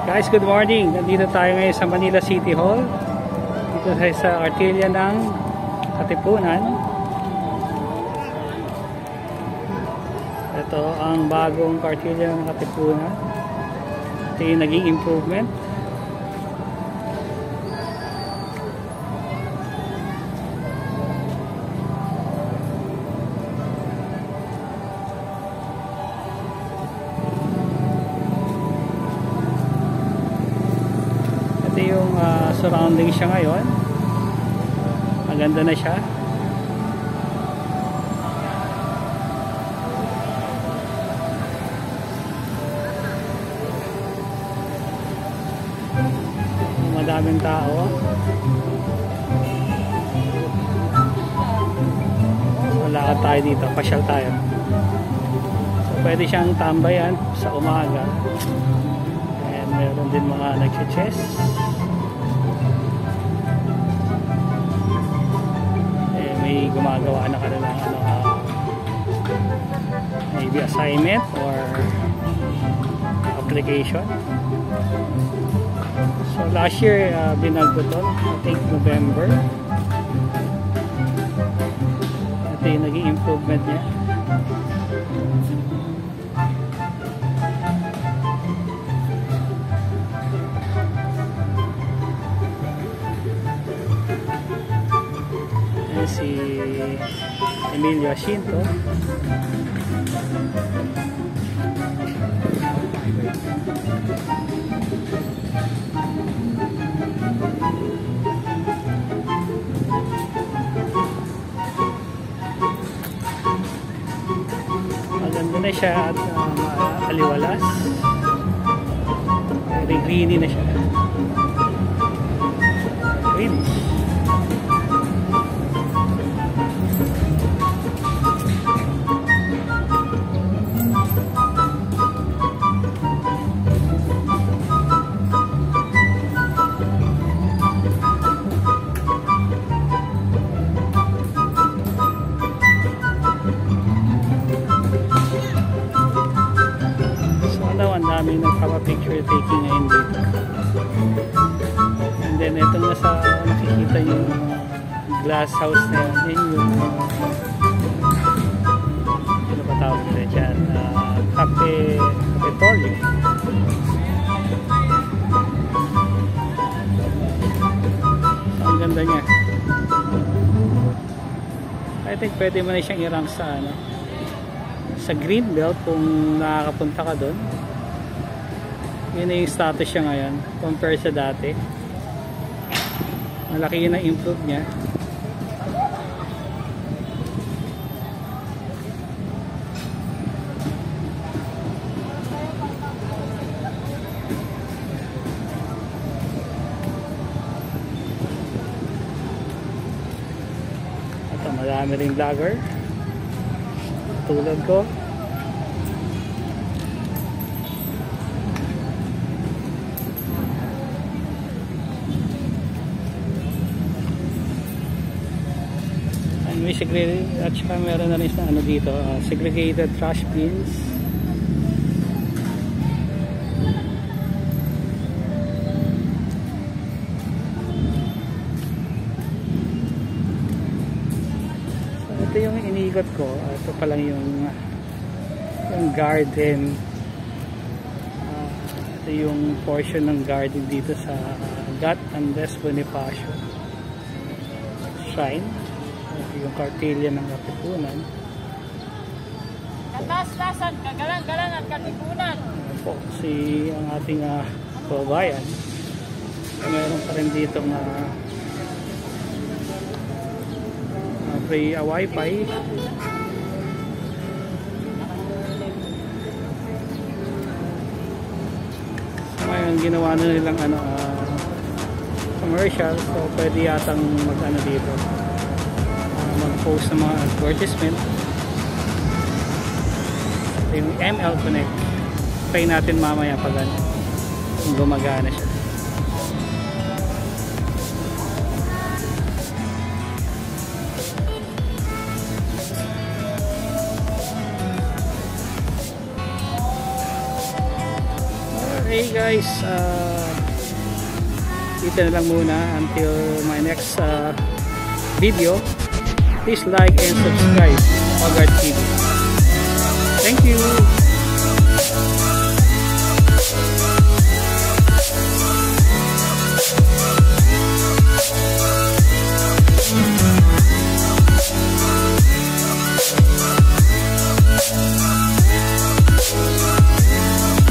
Guys, good morning. Nandito tayo ngayon sa Manila City Hall. Dito tayo sa Arteria ng Katipunan. Ito ang bagong Arteria ng Katipunan. Ito yung naging improvement. Yung surrounding siya ngayon, maganda na siya. Madaming tao, wala tayo dito, pasyal tayo. So pwede siyang tambayan sa umaga, and meron din mga nag-chess. May gumagawa na kanilang maybe assignment or application. So last year binagbo to, I think November. Ito yung naging improvement niya. Si Emilio Jacinto. Maganda na siya at aliwalas. Very greeny na siya. Greenish. Daming nagpapa-picture taking ngayon dito. And then ito na sa nakikita yung glass house na yun, yung ano ba tawag nila dyan, Capitolio. So, ang ganda niya. I think pwede mo na siyang i-rank sa sa Greenbelt kung nakakapunta ka doon. Yun na yung status siya ngayon compare sa dati. Malaki yun ang improve niya. Ito, marami ring vlogger tulad ko. May segregated, at saka meron na rin sa dito, segregated trash bins. So, ito yung iniikot ko. Ito pa lang yung garden. Ito yung portion ng garden dito sa Gat Andres Bonifacio Shrine. Yung Arteria ng Katipunan. Katas-tasan, kagalang-galang at Katipunan. Po, si ang ating kababayan. Mayroon pa rin dito free wifi. So, ngayon ginawa na nilang commercial, so pwede yatang dito. Mag-post ng mga advertisement. Ito yung ML Connect. Try natin mamaya pag gumagana siya. Okay guys, dito na lang muna until my next video. Please like and subscribe Hogarth TV. Thank you.